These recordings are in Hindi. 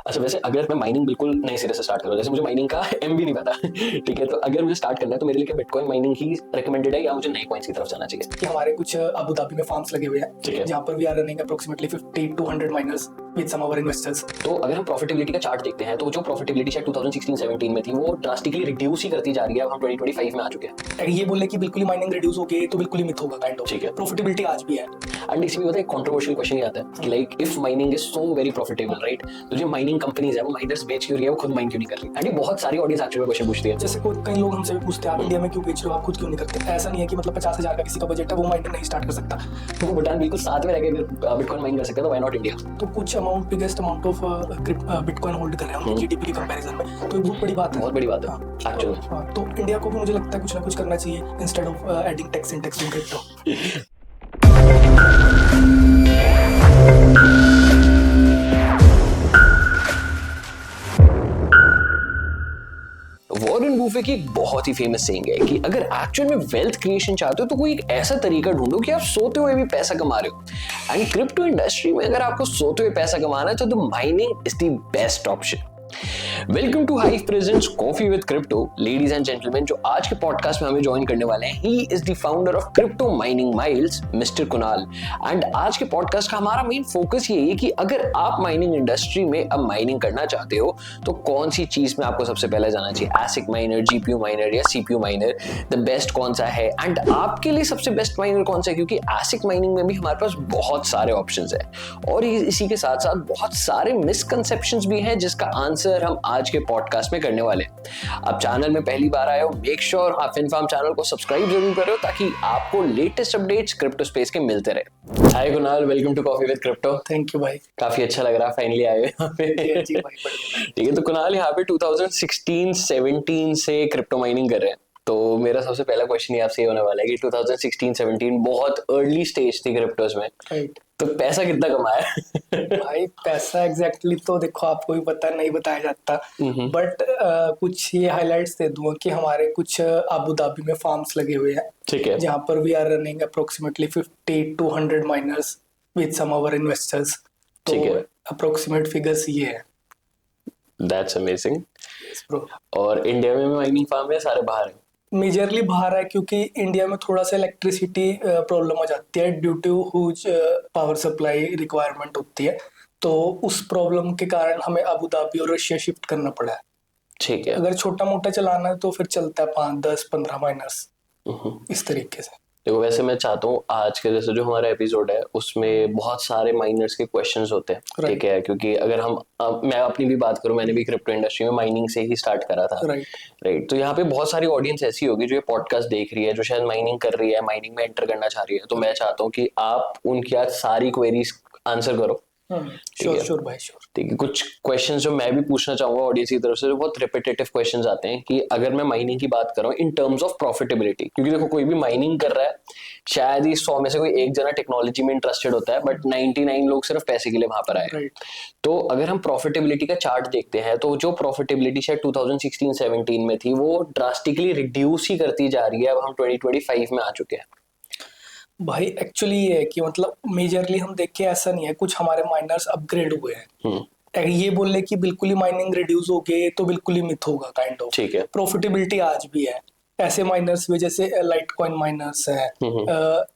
अच्छा, वैसे अगर मैं माइनिंग बिल्कुल नए सिरे से स्टार्ट करूँ, जैसे मुझे माइनिंग का एम भी नहीं पता ठीक है, तो अगर मुझे स्टार्ट करना है तो मेरे लिए क्या बिटकॉइन माइनिंग ही रिकमेंडेड है या मुझे नए कॉइन्स की तरफ जाना चाहिए? कि हमारे कुछ अबू धाबी में फार्म्स लगे हुए ठीक हैं है। जहाँ पर we are running approximately 50 to 100 miners with some our investors. तो अगर हम प्रॉफिटेबिलिटी का चार्ट देखते हैं तो जो प्रॉफिटेबिलिटी शायद 2016-17 में थी वो ड्रास्टिकली रिड्यूस ही करती जा रही है। अब हम 2025 में आ चुके हैं। ये बोले कि बिल्कुल ही माइनिंग रिड्यूस हो गई तो बिल्कुल ही मिथ होगा काइंड ऑफ। ठीक है। प्रॉफिटेबिलिटी आज भी है। एंड इसमें पता है कंट्रोवर्शियल क्वेश्चन ही आता है कि like if mining is so very profitable, right, तो जो माइनिंग कंपनीज है वो माइनर्स बेच क्यों रही है, वो खुद माइन क्यों नहीं कर रही? एंड ये बहुत सारी ऑडियंस एक्चुअली क्वेश्चन पूछती है। जैसे कई लोग हमसे भी पूछते हैं आप इंडिया में क्यों बेच रहे हो, आप खुद क्यों नहीं करते? ऐसा नहीं है कि मतलब 50,000 का किसी का बजट है वो माइनर नहीं स्टार्ट कर सकता। तो वो भूटान बिल्कुल साथ में रहकर बिटकॉइन माइन कर सकता है, तो व्हाई नॉट इंडिया? तो कुछ amount, biggest amount of bitcoin hold कर रहे हैं उनकी जीडीपी के कंपैरिजन में, तो ये बहुत बड़ी बात है। बहुत बड़ी बात है एक्चुअली। तो इंडिया को भी मुझे लगता है कुछ ना कुछ करना चाहिए instead of adding tax in crypto. Warren Buffett की एक बहुत ही फेमस सेइंग है कि अगर एक्चुअल में वेल्थ क्रिएशन चाहते हो तो कोई एक ऐसा तरीका ढूंढो कि आप सोते हुए भी पैसा कमा रहे हो। एंड क्रिप्टो इंडस्ट्री में अगर आपको सोते हुए पैसा कमाना है तो the mining is the best option. Welcome to Hive presents coffee with crypto. Ladies and gentleman, जो आज के पॉडकास्ट में हमें ज्वाइन करने वाले हैं, he is the founder of crypto mining miles, mister Kunal. And आज के पॉडकास्ट का हमारा मेन फोकस यही है कि अगर आप माइनिंग इंडस्ट्री में अब माइनिंग करना चाहते हो तो कौन सी चीज में आपको सबसे पहले जाना चाहिए, एसिक माइनर, जीपीयू माइनर या सीपीयू माइनर, द बेस्ट कौन सा है एंड आपके लिए सबसे बेस्ट माइनर कौन सा है, क्योंकि एसिक माइनिंग में भी हमारे पास बहुत सारे ऑप्शंस है और इसी के साथ साथ बहुत सारे मिसकंसेप्शंस भी हैं जिसका आंसर हम आज के पॉडकास्ट में करने वाले हैं। अब चैनल में पहली बार आए हो, मेक श्योर आप फिनफार्म चैनल को सब्सक्राइब जरूर करो ताकि आपको लेटेस्ट अपडेट्स क्रिप्टो स्पेस के मिलते रहे। Hi Kunal, welcome to Coffee with Crypto. Thank you भाई। काफी अच्छा लग रहा है फाइनली आए यहाँ पे। जी भाई, बढ़िया। ठीक है, तो कुणाल यहाँ पे 2016-17 से क्रिप्टो माइनिंग कर रहे हैं, तो मेरा सबसे पहला क्वेश्चन ही आपसे ये होने वाला है कि 2016-17 बहुत अर्ली स्टेज थी क्रिप्टोज में, राइट। तो पैसा कितना कमाया? भाई पैसा एग्जैक्टली तो देखो आपको भी पता नहीं बताया जाता, बट कुछ ये हाइलाइट्स दे दूंगा कि हमारे कुछ अबू धाबी में फार्म्स लगे हुए हैं। ठीक है। जहाँ पर we are running approximately 50 to 100 miners with some our investors. तो ठीक है। अप्रोक्सीमेट फिगर्स ये है। That's amazing. Yes, bro. और इंडिया में माइनिंग फार्म है सारे बाहर हैं? मेजरली बाहर है क्योंकि इंडिया में थोड़ा सा इलेक्ट्रिसिटी प्रॉब्लम हो जाती है due to whose power supply requirement होती है, तो उस प्रॉब्लम के कारण हमें अबू धाबी और रशिया शिफ्ट करना पड़ा है। ठीक है। अगर छोटा मोटा चलाना है तो फिर चलता है 5, 10, 15 माइनर्स इस तरीके से। देखो, वैसे मैं चाहता हूँ आज के जैसे जो हमारा एपिसोड है उसमें बहुत सारे माइनर्स के क्वेश्चंस होते हैं। Right. ठीक है, क्योंकि अगर मैं अपनी भी बात करूँ, मैंने भी क्रिप्टो इंडस्ट्री में माइनिंग से ही स्टार्ट करा था। राइट। तो यहाँ पे बहुत सारी ऑडियंस ऐसी होगी जो ये पॉडकास्ट देख रही है, जो शायद माइनिंग कर रही है, माइनिंग में एंटर करना चाह रही है, तो मैं चाहता हूँ कि आप उनकी आज सारी क्वेरीज आंसर करो। श्योर भाई, श्योर। ठीक है, कुछ क्वेश्चंस जो मैं भी पूछना चाहूंगा ऑडियंस की तरफ से, जो बहुत रिपीटेटिव क्वेश्चंस आते हैं कि अगर मैं माइनिंग की बात कर रहा हूँ इन टर्म्स ऑफ प्रॉफिटेबिलिटी, क्योंकि देखो कोई भी माइनिंग कर रहा है, शायद ही 100 में से कोई एक जना टेक्नोलॉजी में इंटरेस्टेड होता है, बट 99 लोग सिर्फ पैसे के लिए वहां पर आए। Right. तो अगर हम प्रॉफिटेबिलिटी का चार्ट देखते हैं तो जो प्रॉफिटेबिलिटी शायद 2016-17 में थी वो ड्रास्टिकली रिड्यूस ही करती जा रही है। अब हम 2025 में आ चुके हैं। भाई एक्चुअली ये है कि मतलब मेजरली हम देखें ऐसा नहीं है, कुछ हमारे माइनर्स अपग्रेड हुए हैं। ये बोलने की बिल्कुल ही माइनिंग रिड्यूस हो गई तो बिल्कुल ही मिथ होगा काइंड ऑफ। ठीक है। प्रॉफिटेबिलिटी आज भी है। ऐसे माइनर्स भी जैसे लाइट कॉइन माइनर्स है,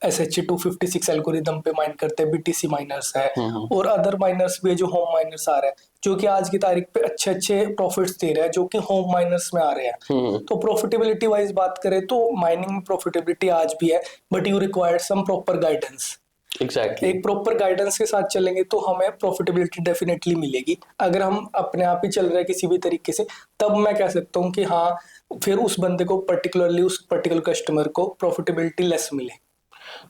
SH256 एल्गोरिदम पे माइन करते हैं, BTC माइनर्स है, और अदर माइनर्स भी है जो होम माइनर्स आ रहे हैं, जो कि आज की तारीख पे अच्छे अच्छे प्रॉफिट्स दे रहे हैं, जो कि होम माइनर्स में आ रहे हैं। तो प्रॉफिटेबिलिटी वाइज बात करें तो माइनिंग में प्रॉफिटेबिलिटी आज भी है, but you require some proper guidance. Exactly. एक प्रॉपर गाइडेंस के साथ चलेंगे तो हमें प्रॉफिटेबिलिटी डेफिनेटली मिलेगी। अगर हम अपने आप ही चल रहे हैं किसी भी तरीके से, तब मैं कह सकता हूँ कि हाँ, फिर उस बंदे को पर्टिकुलरली, उस पर्टिकुलर कस्टमर को प्रॉफिटेबिलिटी लेस मिले।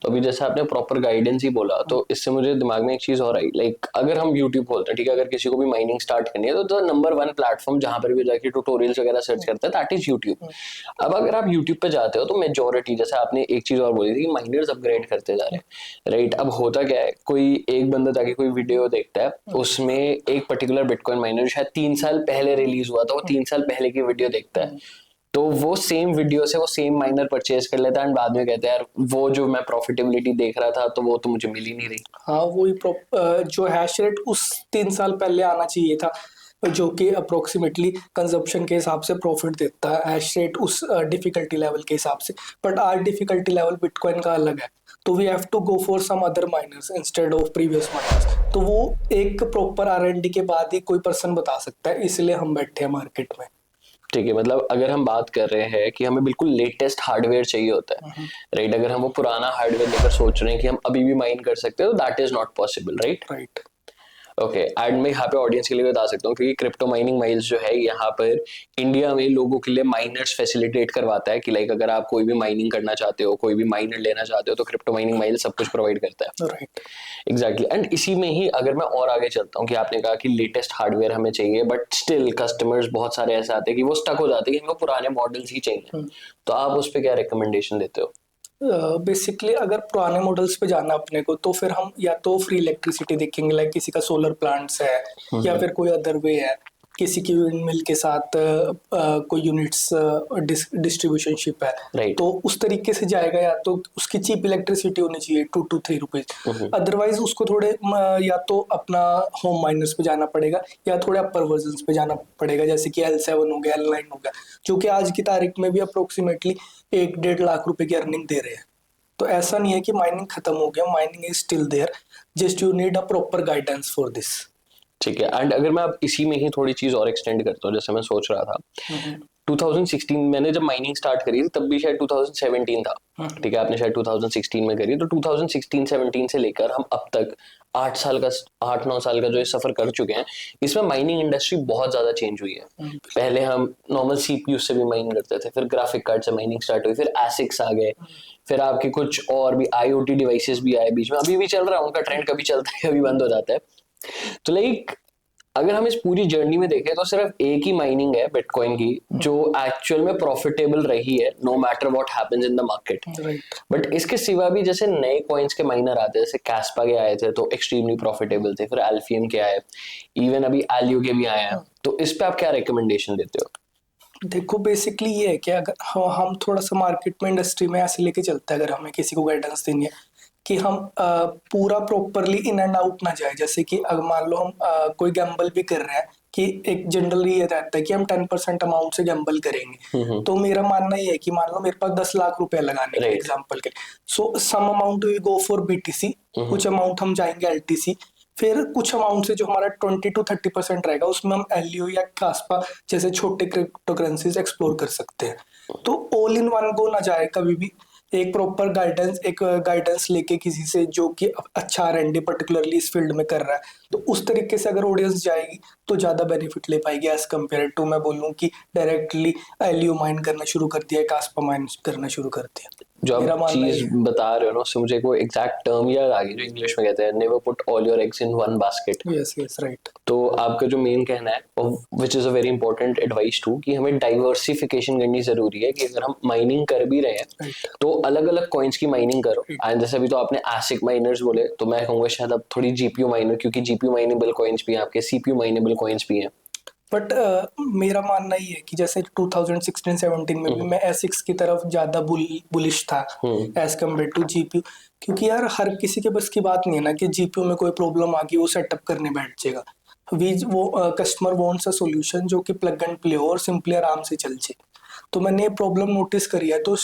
तो अभी जैसे आपने प्रॉपर गाइडेंस ही बोला, तो इससे मुझे दिमाग में एक चीज और आई, लाइक अगर हम YouTube खोलते हैं, ठीक है, अगर किसी को भी माइनिंग स्टार्ट करनी है तो नंबर 1 प्लेटफॉर्म जहां पर भी जाके ट्यूटोरियल्स वगैरह सर्च करते हैं, दैट इज YouTube। अब अगर आप YouTube पे जाते हो तो मेजोरिटी, जैसे आपने एक चीज और बोली थी, माइनर्स अपग्रेड करते जा रहे हैं, राइट। अब होता क्या है, कोई एक बंदा जाके कोई वीडियो देखता है, उसमें एक पर्टिकुलर बिटकॉइन माइनर शायद 3 साल पहले रिलीज हुआ था, वो 3 साल पहले की वीडियो देखता है, तो वो सेम वीडियो से वो सेम माइनर परचेज कर लेता है एंड बाद में कहता है यार वो जो मैं प्रॉफिटेबिलिटी देख रहा था तो वो तो मुझे मिल ही नहीं रही। हाँ, वही जो हैश रेट उस 3 साल पहले आना चाहिए था, जो कि अप्रोक्सीमेटली कंजप्शन के हिसाब से प्रॉफिट देता है हैश रेट उस डिफिकल्टी लेवल के हिसाब से। But our difficulty level bitcoin का अलग है, तो we have to go for some other miners instead of previous miners. तो वो एक प्रॉपर आर&डी के बाद ही कोई पर्सन बता सकता है, इसलिए हम बैठे हैं मार्केट में। ठीक है, मतलब अगर हम बात कर रहे हैं कि हमें बिल्कुल लेटेस्ट हार्डवेयर चाहिए होता है, राइट, अगर हम वो पुराना हार्डवेयर लेकर सोच रहे हैं कि हम अभी भी माइन कर सकते हैं, तो that is not possible, right. Right. Okay, and मैं यहाँ पे ऑडियंस के लिए बता सकता हूँ क्योंकि क्रिप्टो माइनिंग माइल्स जो है यहाँ पर इंडिया में लोगों के लिए माइनर्स फैसिलिटेट करवाता है कि लाइक अगर आप कोई भी माइनिंग करना चाहते हो, कोई भी माइनर लेना चाहते हो, तो क्रिप्टो माइनिंग माइल सब कुछ प्रोवाइड करता है। राइट। एग्जैक्टली, एंड इसी में ही अगर मैं और आगे चलता हूँ कि आपने कहा कि लेटेस्ट हार्डवेयर हमें चाहिए, बट स्टिल कस्टमर्स बहुत सारे ऐसे आते हैं कि वो स्टक हो जाते हैं कि हमें पुराने मॉडल्स ही चाहिए, तो आप उस पर क्या रिकमेंडेशन देते हो? बेसिकली अगर पुराने मॉडल्स पे जाना अपने को, तो फिर हम या तो फ्री इलेक्ट्रिसिटी देखेंगे, लाइक किसी का सोलर प्लांट्स है या फिर कोई अदर वे है, किसी की विंड मिल के साथ कोई यूनिट्स डिस्ट्रीब्यूशन शिप है, Right. तो उस तरीके से जाएगा। या तो उसकी चीप इलेक्ट्रिसिटी होनी चाहिए 2 to 3 रुपीज। अदरवाइज उसको थोड़े या तो अपना होम माइनर्स पे जाना पड़ेगा या थोड़े अपर वर्जन पे जाना पड़ेगा, जैसे कि L7 हो गया, L9 हो गया, जो कि आज की तारीख में भी अप्रोक्सीमेटली 1-1.5 लाख रुपए की अर्निंग दे रहे हैं। तो ऐसा नहीं है कि माइनिंग खत्म हो गया, mining is still there, just you need a proper guidance for this. ठीक है, एंड अगर मैं अब इसी में ही थोड़ी चीज और एक्सटेंड करता हूँ, जैसे मैं सोच रहा था 2016 मैंने जब माइनिंग स्टार्ट करी थी तब भी शायद 2017 था, ठीक है, आपने शायद 2016 में करी, तो 2016-17 से लेकर हम अब तक 8-9 साल का जो ये सफर कर चुके हैं, इसमें माइनिंग इंडस्ट्री बहुत ज्यादा चेंज हुई है। पहले हम नॉर्मल सीपीयू से भी माइन करते थे, फिर ग्राफिक कार्ड से माइनिंग स्टार्ट हुई, फिर एसिक्स आ गए, फिर आपके कुछ और भी आईओटी डिवाइसेस भी आए बीच में, अभी भी चल रहा है उनका ट्रेंड, कभी चलता है कभी बंद हो जाता है। तो लाइक अगर हम इस पूरी जर्नी में देखें तो सिर्फ एक ही माइनिंग है बिटकॉइन की जो एक्चुअल में प्रॉफिटेबल रही है, no matter what happens in the market. Right. But इसके सिवा भी जैसे नए कॉइन्स के माइनर आते हैं, जैसे कैस्पा के आए थे तो एक्सट्रीमली प्रॉफिटेबल थे, फिर एल्फियम के आए, इवन अभी एलियो के भी आए हैं, तो इस पे आप क्या रिकमेंडेशन देते हो? देखो बेसिकली ये है कि अगर हम थोड़ा सा मार्केट में इंडस्ट्री में ऐसे लेके चलते हैं, अगर हमें किसी को गाइडेंस देनी है कि हम पूरा प्रॉपरली इन एंड आउट ना जाए। जैसे कि अगर मान लो हम कोई गैम्बल भी कर रहे हैं, कि एक जनरली ये रहता है कि हम 10% अमाउंट से गैम्बल करेंगे, तो मेरा मानना ये है कि मान लो मेरे पास 10 लाख रुपए लगाने के एग्जांपल के, so some amount we go for BTC, कुछ अमाउंट हम जाएंगे एलटीसी, फिर कुछ अमाउंट से जो हमारा 20-30% रहेगा उसमें हम एलयू या कास्पा जैसे छोटे क्रिप्टो करेंसीज एक्सप्लोर कर सकते हैं। तो ऑल इन वन गो ना जाए कभी भी, एक प्रॉपर गाइडेंस लेके किसी से जो कि अच्छा आर&डी पर्टिकुलरली इस फील्ड में कर रहा है, तो उस तरीके से अगर ऑडियंस जाएगी तो ज्यादा बेनिफिट ले पाएगी एज कम्पेयर टू मैं बोलूँ कि डायरेक्टली एलयू माइन करना शुरू कर दिया है, कास्पा माइन करना शुरू कर दिया। जो आप चीज बता रहे हो ना, उससे मुझे कोई एग्जैक्ट टर्म याद आ गई जो इंग्लिश में कहते हैं, never put all your eggs in one basket. Yes yes right. तो आपका जो मेन कहना है, which is a very important advice too, कि हमें डाइवर्सिफिकेशन करनी जरूरी है, कि अगर हम माइनिंग कर भी रहे हैं तो अलग अलग कॉइन्स की माइनिंग करो। एंड जैसे अभी तो आपने एसिक माइनर्स बोले, तो मैं कहूंगा शायद अब थोड़ी जीपीयू माइनर, क्योंकि जीपीयू माइनेबल कॉइन्स भी हैं आपके, सीपीयू माइनेबल कॉइन्स भी हैं। बट मेरा मानना ये है कि जैसे 2016-17 में भी मैं एसिक्स की तरफ ज्यादा बुलिश था एज कम्पेयर टू जीपीयू, क्योंकि यार हर किसी के बस की बात नहीं है ना कि जीपीयू में कोई प्रॉब्लम आ गई वो सेटअप करने बैठ जाएगा। वो कस्टमर वांट्स अ सॉल्यूशन जो कि प्लग एंड प्ले हो और सिंपली आराम से चल जाए। तो मैंने ये प्रॉब्लम नोटिस करी है, तो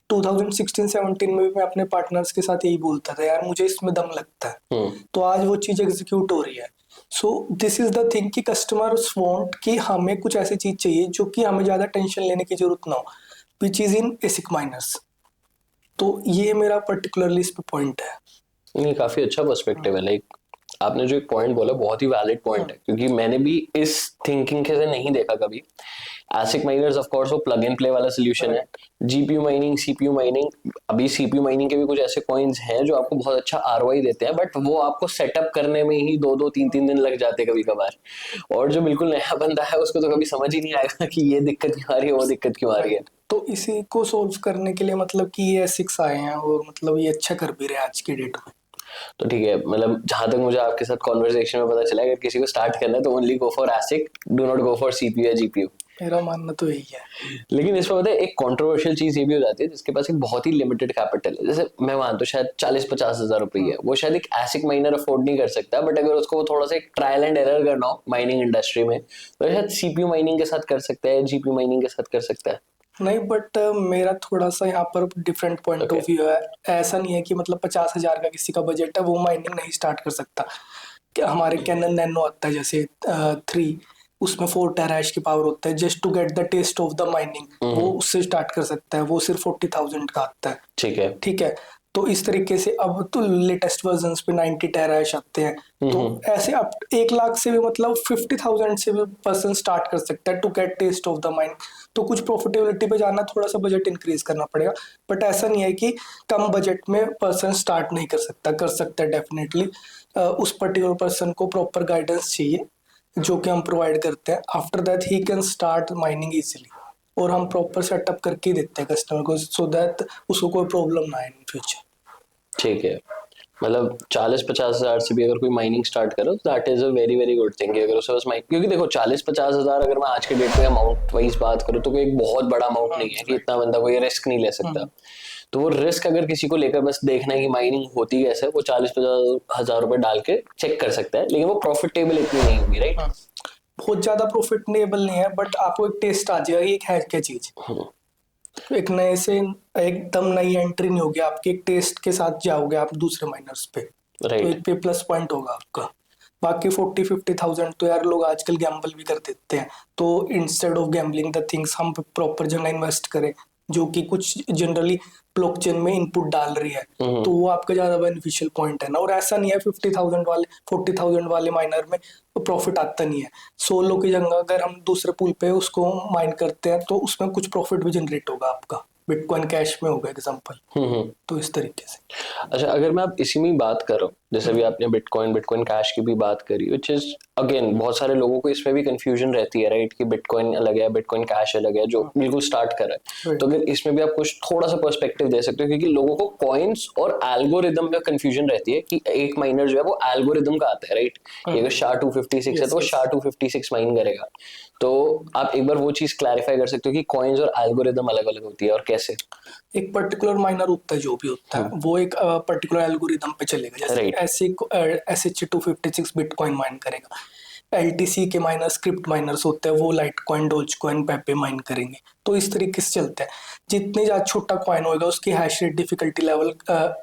2016-17 में भी मैं अपने पार्टनर्स के साथ यही बोलता था, यार मुझे इसमें दम लगता है। तो आज वो चीज एग्जीक्यूट हो रही है। So this is the thing कि कस्टमर्स वांट कि हमें कुछ ऐसी चीज चाहिए जो कि हमें ज्यादा टेंशन लेने की जरूरत ना हो, विच इज इन एसिक माइनर्स। तो ये मेरा पर्टिकुलरली इस पे पॉइंट है। नहीं, काफी अच्छा पर्सपेक्टिव है। लाइक आपने जो एक पॉइंट बोला बहुत ही वैलिड पॉइंट है, क्योंकि मैंने भी इस थिंकिंग से नहीं देखा कभी। एसिक माइनर्स ऑफ कोर्स वो प्लग एंड प्ले वाला सोल्यूशन है। जीपीयू माइनिंग, सीपीयू माइनिंग, अभी सीपीयू माइनिंग के भी कुछ ऐसे कॉइन्स हैं जो आपको बहुत अच्छा आरओआई देते हैं, बट वो आपको सेटअप करने में ही 2-3 दिन लग जाते हैं कभी कभार। और जो बिल्कुल नया बंदा है उसको तो कभी समझ ही नहीं आएगा कि ये दिक्कत क्यों आ रही है, वो दिक्कत क्यों आ रही है। तो इसी को सोल्व करने के लिए मतलब कि ये एसिक्स आए हैं और मतलब ये अच्छा कर भी रहे हैं आज की डेट में। तो ठीक है, मतलब जहां तक मुझे आपके साथ कॉन्वर्सेशन में पता चला, अगर किसी को स्टार्ट करना है तो only go for एसिक, do not go for CPU या जीपीयू। मेरा मानना तो यही है। लेकिन इसमें पता है एक कंट्रोवर्शियल चीज ये भी हो जाती है, जिसके पास एक बहुत ही लिमिटेड कैपिटल है, जैसे मैं मानता हूँ शायद 40-50 हजार रुपए है, वो शायद एक एसिक माइनर अफोर्ड नहीं कर सकता, बट अगर उसको वो थोड़ा सा एक ट्रायल एंड एरर करना हो माइनिंग इंडस्ट्री में, तो शायद सीपीयू माइनिंग के साथ कर सकता है, जीपीयू माइनिंग के साथ कर सकता है। नहीं, बट मेरा थोड़ा सा यहाँ पर different point Okay. Of view है। ऐसा नहीं है कि मतलब 50,000 का किसी का बजट है वो माइनिंग नहीं स्टार्ट कर सकता। क्या हमारे कैनन नैनो आता है जैसे 3, उसमें 4 टेराहैश की पावर होता है, just to get the taste of the mining वो उससे स्टार्ट कर सकता है, वो सिर्फ 40,000 का आता है। ठीक है। ठीक है, तो इस तरीके से अब तो लेटेस्ट वर्जन पे 90 टेराहैश आते हैं, तो ऐसे अब 1 लाख से भी मतलब 50,000 से भी पर्सन स्टार्ट कर सकता है to get taste of the mind. तो कुछ प्रॉफिटेबिलिटी पे जाना, थोड़ा सा बजट इंक्रीज करना पड़ेगा, बट ऐसा नहीं है कि कम बजट में पर्सन स्टार्ट नहीं कर सकता, कर सकता है डेफिनेटली। उस पर्टिकुलर पर्सन को प्रॉपर गाइडेंस चाहिए जो कि हम प्रोवाइड करते हैं। After that he can start mining easily, और हम प्रॉपर सेटअप करके ही देते हैं कस्टमर को, सो दैट उसको कोई प्रॉब्लम ना आए इन फ्यूचर। ठीक है, मतलब 40-50 हजार से भी अगर कोई माइनिंग स्टार्ट करो, that is a very very good thing अगर उसे बस माइनिंग, क्योंकि देखो 40-50 हजार अगर मैं आज के डेट में अमाउंट वाइज बात करूँ तो कोई एक बहुत बड़ा अमाउंट नहीं है कि इतना बंदा कोई रिस्क नहीं ले सकता। तो वो रिस्क अगर किसी को लेकर बस देखना है कि माइनिंग होती कैसे, वो 40-50 हजार रुपए डाल के चेक कर सकता है, लेकिन वो प्रॉफिटेबल इतनी नहीं होगी, राइट? बहुत ज्यादा प्रॉफिटेबल नहीं है, बट आपको एक टेस्ट आ जाएगा एक है क्या चीज। एक नए से एकदम नई एंट्री नहीं होगी आपकी, एक टेस्ट के साथ जाओगे आप दूसरे माइनर्स पे, तो राइट। एक पे प्लस पॉइंट होगा आपका। बाकी 40-50,000 तो यार लोग आजकल गैम्बल भी कर देते हैं, तो instead of gambling the things हम प्रॉपर जगह इन्वेस्ट करें, जो कि कुछ जनरली ब्लॉकचेन में इनपुट डाल रही है, तो वो आपका ज्यादा बेनिफिशियल पॉइंट है ना। और ऐसा नहीं है 50,000 वाले 40,000 वाले माइनर में प्रॉफिट आता नहीं है। 100 की जगह अगर हम दूसरे पूल पे उसको माइन करते हैं तो उसमें कुछ प्रॉफिट भी जनरेट होगा आपका, बिटकॉइन कैश में होगा एग्जांपल। तो इस तरीके से। अच्छा, अगर मैं आप इसी में बात कर रहा हूँ, जैसे अभी आपने बिटकॉइन कैश की भी बात करी, विच इज अगेन बहुत सारे लोगों को इसमें भी कंफ्यूजन रहती है, राइट, कि बिटकॉइन अलग है, बिटकॉइन कैश अलग है, जो बिल्कुल स्टार्ट कर रहा है। तो अगर इसमें भी आप कुछ थोड़ा सा पर्सपेक्टिव दे सकते हो, क्योंकि लोगों को कॉइन्स और एल्गोरिदम में कंफ्यूजन रहती है कि एक माइनर जो है वो एल्गोरिदम का आता है, राइट, कि अगर SHA-256 है तो SHA-256 माइन करेगा। तो आप एक बार वो चीज क्लैरिफाई कर सकते हो कि कॉइन्स और एल्गोरिदम अलग अलग होती है और कैसे? एक पर्टिकुलर माइनर होता है जो भी होता है वो एक पर्टिकुलर एल्गोरिदम पे चलेगा, जैसे Right. SH-256 बिटकॉइन माइन करेगा। LTC के माइनर स्क्रिप्ट माइनर्स होते हैं, वो लाइटकॉइन, डोजकॉइन, पेपे माइन करेंगे। तो इस तरीके से चलता है। जितने ज्यादा छोटा कॉइन होगा उसकी हैश रेट डिफिकल्टी लेवल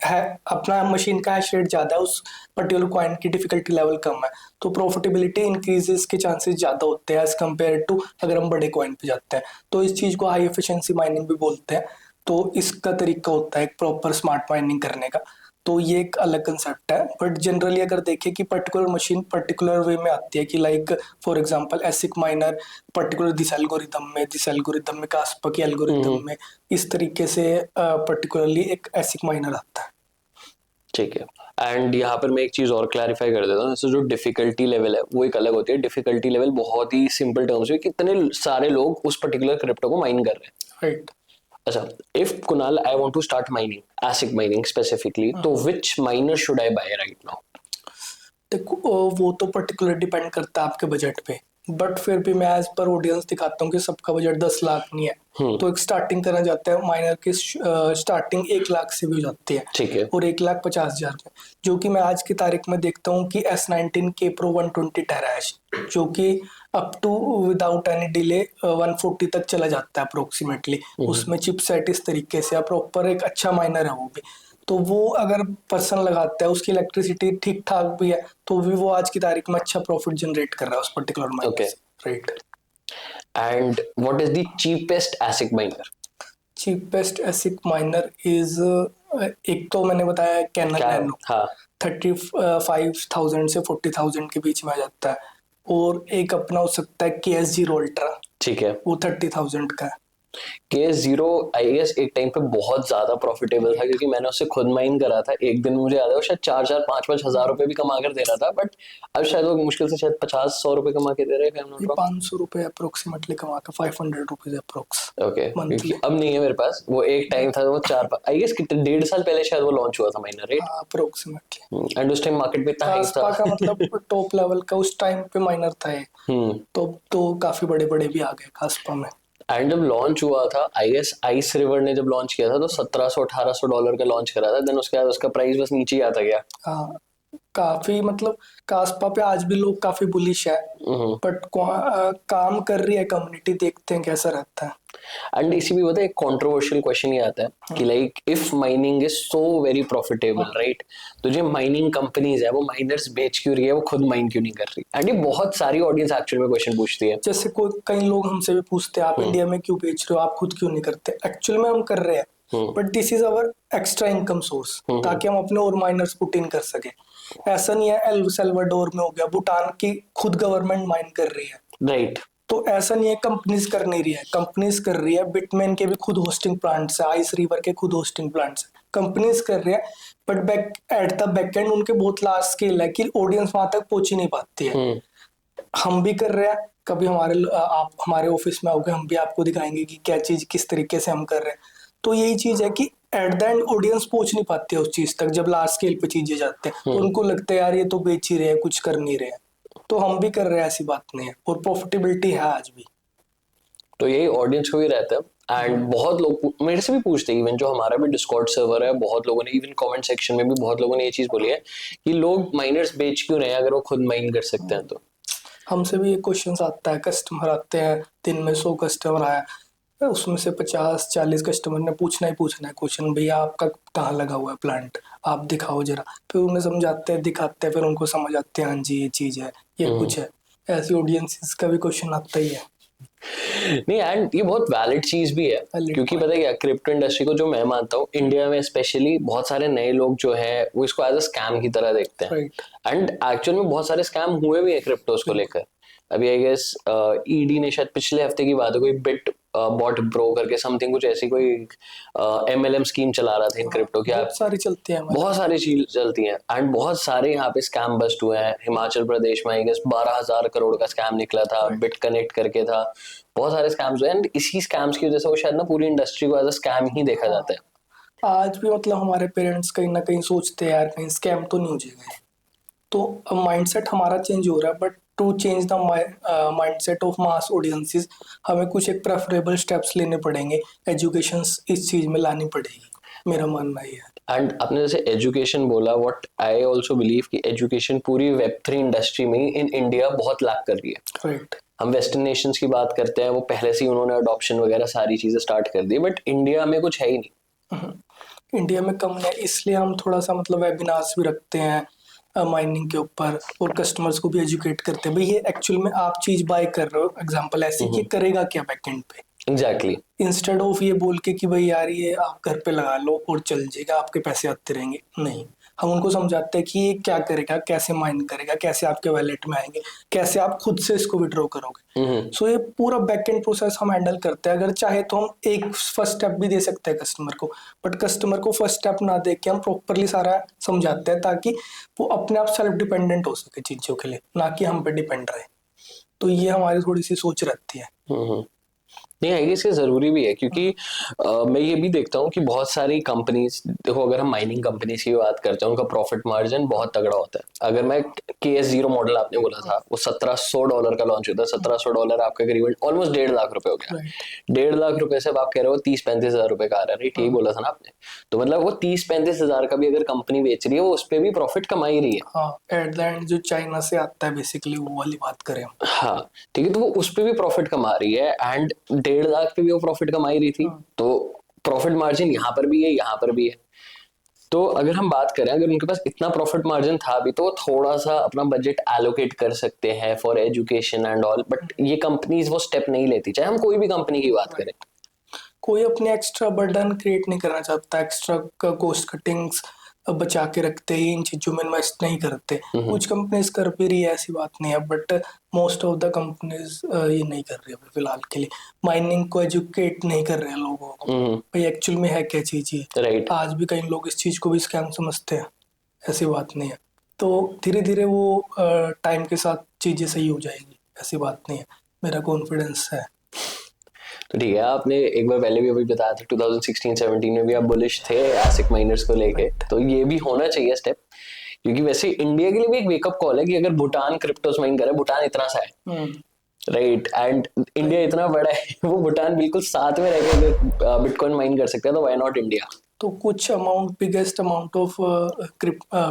है, अपना मशीन का हैश रेट ज्यादा है, उस पर्टिकुलर कॉइन की डिफिकल्टी लेवल कम है, तो प्रॉफिटेबिलिटी इंक्रीजेस के चांसेस ज्यादा होते हैं एज कम्पेयर टू अगर हम बड़े कॉइन पे जाते हैं। तो इस चीज को हाई एफिशिएंसी माइनिंग भी बोलते हैं। तो इसका तरीका होता है एक प्रॉपर स्मार्ट माइनिंग करने का। तो ये एक अलग कंसेप्ट है, बट जनरली अगर देखें कि पर्टिकुलर मशीन पर्टिकुलर वे में आती है, कि like for example एसिक minor particular this algorithm में कास्पा की एल्गोरिदम में, इस तरीके से पर्टिकुलरली एक एसिक माइनर आता है। ठीक है। एंड यहाँ पर मैं एक चीज और क्लैरिफाई कर देता हूँ, जैसे जो डिफिकल्टी लेवल है वो एक अलग होती है। डिफिकल्टी लेवल बहुत ही सिंपल टर्म्स में कितने सारे लोग उस पर्टिकुलर क्रिप्टो को माइन कर रहे हैं, राइट। अच्छा, if Kunal I want to start mining, ASIC mining specifically, तो which miner should I buy right now? देखो वो तो पर्टिकुलर डिपेंड करता है आपके बजट पे, बट फिर भी मैं एज पर ऑडियंस दिखाता हूँ कि सबका बजट 10 लाख नहीं है, तो एक स्टार्टिंग करना चाहता है माइनर की स्टार्टिंग 1 लाख से भी हो जाती है, ठीक है। और 1,50,000 में, जो कि मैं आज की तारीख में देखता हूँ कि S19K Pro 120 टेराहैश, जो कि up to without any delay 140 तक चला जाता है अप्रोक्सीमेटली। उसमें चिपसेट इस तरीके से प्रॉपर एक अच्छा माइनर है वो भी। तो वो अगर पर्सन लगाता है, उसकी इलेक्ट्रिसिटी ठीक ठाक भी है, तो भी वो आज की तारीख में अच्छा प्रॉफिट जनरेट कर रहा है उस पर्टिकुलर माइनर से, right. And what is the cheapest ASIC minor? Cheapest एसिक minor is, एक तो मैंने बताया कैनन नैनो, हाँ, 35,000 से 40,000 के बीच में आ जाता है। और एक अपना हो सकता है KS0 अल्ट्रा, ठीक है। वो 30,000 का है। KS0 आई गेस एक टाइम पे बहुत ज्यादा प्रॉफिटेबल था, क्योंकि मैंने उससे खुद माइन करा था। एक दिन मुझे याद है वो शायद 4-4 5-5 हजार रुपए भी कमा कर दे रहा था, बट अब शायद वो मुश्किल से शायद 50-100 रुपए कमा के दे रहे हैं, ये 500 रुपए अप्रोक्सीमेटली कमा का, 500 रुपीज अप्रोक्स ओके। मंथली। क्योंकि अब नहीं है मेरे पास। वो एक टाइम था, वो 4 आई गेस कितने 1.5 साल पहले शायद वो लॉन्च हुआ था माइनर, राइट? हाँ अप्रोक्सीमेटली। एंड उस टाइम मार्केट में इतना हाइप था। कास्पा का मतलब टॉप लेवल का उस टाइम पे माइनर था ये। तो काफी बड़े बड़े भी आ गए कास्पा में। एंड जब लॉन्च हुआ था, आई गेस आइस रिवर ने जब लॉन्च किया था तो $1700-1800 का लॉन्च करा था। देन उसके बाद उसका प्राइस बस नीचे ही आता गया। हाँ काफी मतलब कास्पा पे आज भी लोग काफी बुलिश है, बट काम कर रही है कम्युनिटी, देखते हैं कैसा रहता है। एंड इसी भी बताए एक कंट्रोवर्शियल क्वेश्चन ये आता है कि like if mining is so very profitable, right, तो जो माइनिंग कंपनीज है वो माइनर्स बेच क्यों रही है, वो खुद माइन क्यों नहीं कर रही? एंड ये बहुत सारी ऑडियंस एक्चुअली में क्वेश्चन पूछती है। जैसे कोई कई लोग हमसे भी पूछते हैं आप इंडिया में क्यों बेच रहे हो, आप खुद क्यों नहीं करते? एक्चुअल में हम कर रहे हैं, but this is our extra income source, ताकि हम अपने और माइनर्स पुट इन कर सके। ऐसा नहीं है एल सल्वाडोर में हो गया, भूटान की खुद गवर्नमेंट माइन कर रही है, राइट। तो ऐसा नहीं है कंपनीज कर नहीं रही है, कंपनीज कर रही है। बिटमेन के भी खुद होस्टिंग प्लांट्स है, आइस रिवर के खुद होस्टिंग प्लांट्स है, कंपनीज कर रही है। But back at the back and उनके बहुत लार्ज स्केल है कि ऑडियंस वहां तक पहुंच ही नहीं पाती है। हम भी कर रहे हैं, कभी आप हमारे ऑफिस में आओगे, हम भी आपको दिखाएंगे कि क्या चीज किस तरीके से हम कर रहे हैं। तो यही चीज है कि एट द एंड ऑडियंस पहुंच नहीं पाती है उस चीज तक। जब लार्ज स्केल पे चीजें जाते हैं तो उनको लगता है यार ये तो बेच ही रहे हैं, कुछ कर नहीं रहे हैं। तो हम भी कर रहे हैं, ऐसी बात नहीं है, और प्रॉफिटेबिलिटी है आज भी। तो यही ऑडियंस को भी रहता है। एंड बहुत लोग मेरे से भी पूछते हैं, इवन जो हमारा भी डिस्कॉर्ड सर्वर है, बहुत लोगों ने इवन कमेंट सेक्शन में भी बहुत लोगों ने ये चीज बोली है कि लोग माइनर्स बेच क्यों रहे हैं अगर वो खुद माइन कर सकते हैं तो। हमसे भी ये क्वेश्चन आता है, कस्टमर आते हैं दिन में 100 कस्टमर आया, उसमें से 50-40 कस्टमर ने पूछना ही पूछना है क्वेश्चन, भैया आपका कहाँ लगा हुआ है प्लांट, आप दिखाओ जरा। फिर उन्हें समझाते हैं, दिखाते हैं, फिर उनको समझ आते हैं हाँ जी ये चीज है, ये कुछ है। ऐसी ऑडियंस का भी क्वेश्चन आता ही है। नहीं, एंड ये बहुत वैलिड चीज भी है, क्योंकि पता है क्या, क्रिप्टो इंडस्ट्री को जो मैं मानता हूँ इंडिया में स्पेशली बहुत सारे नए लोग जो है वो इसको एज अ स्कैम की तरह देखते हैं। एंड एक्चुअल में बहुत सारे स्कैम हुए भी है क्रिप्टोज को लेकर। अभी आई गेस ईडी ने शायद पिछले हफ्ते की बात है, कोई बिट बॉट ब्रो करके समथिंग कुछ ऐसी कोई MLM स्कीम चला रहा था इन क्रिप्टो की। बहुत सारी चलती है, बहुत सारी चीज चलती हैं एंड बहुत सारे यहाँ पे स्कैम बस्ट हुए हैं। हिमाचल प्रदेश में आई गेस 12,000 करोड़ का स्कैम निकला था, बिट कनेक्ट करके था। बहुत सारे स्कैम्स हुए एंड इसी स्कैम्स की वजह से वो शायद ना पूरी इंडस्ट्री को एज अ स्कैम ही देखा जाता है। आज भी मतलब हमारे पेरेंट्स कहीं ना कहीं सोचते हैं यार कहीं स्कैम तो नहीं हो जाएगा। तो माइंडसेट हमारा चेंज हो रहा है, but to change the mindset of mass audiences हमें कुछ एक प्रेफरेबल स्टेप्स लेने पड़ेंगे, एजुकेशन इस चीज में लानी पड़ेगी, मेरा मानना ये है। एंड आपने जैसे एजुकेशन बोला, व्हाट आई आल्सो बिलीव कि एजुकेशन पूरी वेब3 इंडस्ट्री में इन इंडिया बहुत लैक कर रही है। राइट। हम वेस्टर्न नेशंस की बात करते हैं, वो पहले से ही उन्होंने अडॉप्शन वगैरह सारी चीजें स्टार्ट कर दी, बट इंडिया में कुछ है ही नहीं। इंडिया में कम है, इसलिए हम थोड़ा सा मतलब वेबिनार्स भी रखते हैं माइनिंग के ऊपर, और कस्टमर्स को भी एजुकेट करते हैं भाई ये एक्चुअल में आप चीज बाय कर रहे हो, एग्जांपल ऐसे कि करेगा क्या बैकएंड पे। एग्जैक्टली। इंस्टेड ऑफ ये बोल के कि भाई यार ये आप घर पे लगा लो और चल जाएगा, आपके पैसे आते रहेंगे, नहीं, हम उनको समझाते हैं कि ये क्या करेगा, कैसे माइन करेगा, कैसे आपके वैलेट में आएंगे, कैसे आप खुद से इसको विड्रॉ करोगे। सो ये पूरा बैक एंड प्रोसेस हम हैंडल करते हैं। अगर चाहे तो हम एक फर्स्ट स्टेप भी दे सकते हैं कस्टमर को, बट कस्टमर को फर्स्ट स्टेप ना दे के हम प्रॉपरली सारा समझाते हैं, ताकि वो अपने आप सेल्फ डिपेंडेंट हो सके चीजों के लिए, ना कि हम पे डिपेंड रहे। तो ये हमारी थोड़ी सी सोच रहती है। नहीं, आई गेस ये जरूरी भी है, क्योंकि मैं ये भी देखता हूँ कि बहुत सारी कंपनीज, देखो अगर हम माइनिंग कंपनीज की बात करते हैं, उनका प्रॉफिट मार्जिन बहुत तगड़ा होता है। अगर मैं KS0 मॉडल आपने बोला था, वो $1,700 का लॉन्च होता है। $1,700 आपका करीबन ऑलमोस्ट 1.5 लाख रुपए हो गया। 1.5 लाख रुपए से आप कह रहे हो 30-35 हजार रुपए का आ रहा है, राइट? यही बोला था ना आपने? तो मतलब वो 30-35 हजार का भी अगर कंपनी बेच रही है, वो उस पर भी प्रॉफिट कमा ही रही है। हाँ, एट द एंड जो चाइना से आता है बेसिकली, वो वाली बात करें। हाँ ठीक है, तो वो उस पर भी प्रॉफिट कमा रही है एंड 1.5 लाख पे भी वो प्रॉफिट कमा ही रही थी। तो प्रॉफिट मार्जिन यहाँ पर भी है, यहाँ पर भी है। तो अगर हम बात करें, अगर उनके पास इतना प्रॉफिट मार्जिन था भी, तो वो थोड़ा सा अपना बजट एलोकेट कर सकते हैं for education and all, but ये कंपनीज वो स्टेप नहीं लेती, चाहे हम कोई भी कंपनी की बात करें। कोई अपने एक्स्ट्रा बर्डन क्रिएट नहीं करना चाहता, एक्स्ट्रा कॉस्ट कटिंग्स बचा के रखते हैं, इन चीजों में इन्वेस्ट नहीं करते। कुछ कंपनीज कर भी रही है, ऐसी बात नहीं है, but most of the companies ये नहीं कर रही अभी फिलहाल के लिए। माइनिंग को एजुकेट नहीं कर रहे हैं लोगों को भाई एक्चुअल में है क्या चीज ये। राइट। आज भी कई लोग इस चीज को भी स्कैम समझते हैं, ऐसी बात नहीं है। तो धीरे धीरे वो टाइम के साथ चीजें सही हो जाएगी, ऐसी बात नहीं है, मेरा कॉन्फिडेंस है। तो ठीक है, आपने एक बार पहले भी अभी बताया था 2016-17 में भी आप बुलिश थे एसिक माइनर्स को लेके, तो ये भी होना चाहिए स्टेप, क्योंकि वैसे इंडिया के लिए भी एक वेकअप कॉल है कि अगर भूटान क्रिप्टोस माइन करे, भूटान इतना सा है राइट, एंड इंडिया इतना बड़ा है, वो भूटान बिल्कुल साथ में रह के बिटकॉइन माइन कर सकता है, तो व्हाई नॉट इंडिया। तो कुछ amount, biggest amount of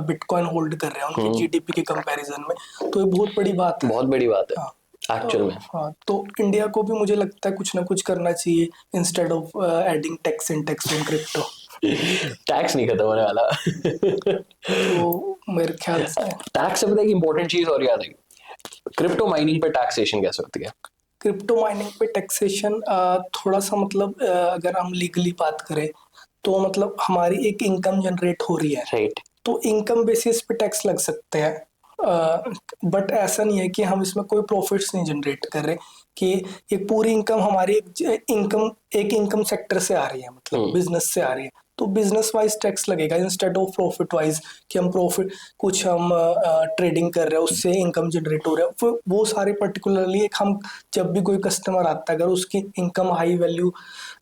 bitcoin hold कर रहे हैं उनकी जीडीपी के कंपैरिजन में, तो ये बहुत बड़ी बात है। बहुत बड़ी बात है एक्चुअल में। हाँ, तो इंडिया को भी मुझे लगता है कुछ ना कुछ करना चाहिए instead of adding tax in crypto. Tax नहीं खत्म होने वाला। तो मेरे ख्याल से टैक्स से पता है एक इंपॉर्टेंट चीज और याद आई, क्रिप्टो माइनिंग पे टैक्सेशन कैसे होती है? क्रिप्टो माइनिंग पे टैक्सेशन थोड़ा सा मतलब अगर हम लीगली बात करें तो मतलब हमारी एक इनकम जनरेट हो रही है, राइट। तो इनकम बेसिस पे टैक्स लग सकते हैं। बट ऐसा नहीं है कि हम इसमें कोई प्रॉफिट्स नहीं जनरेट कर रहे, कि ये पूरी इनकम हमारी एक इनकम सेक्टर से आ रही है, मतलब बिजनेस से आ रही है, तो बिजनेस वाइज टैक्स लगेगा इंस्टेड ऑफ प्रॉफिट वाइज, कि हम प्रॉफिट कुछ हम ट्रेडिंग कर रहे हैं उससे इनकम जनरेट हो रहा है, वो सारे पर्टिकुलरली एक हम जब भी कोई कस्टमर आता है अगर उसकी income high value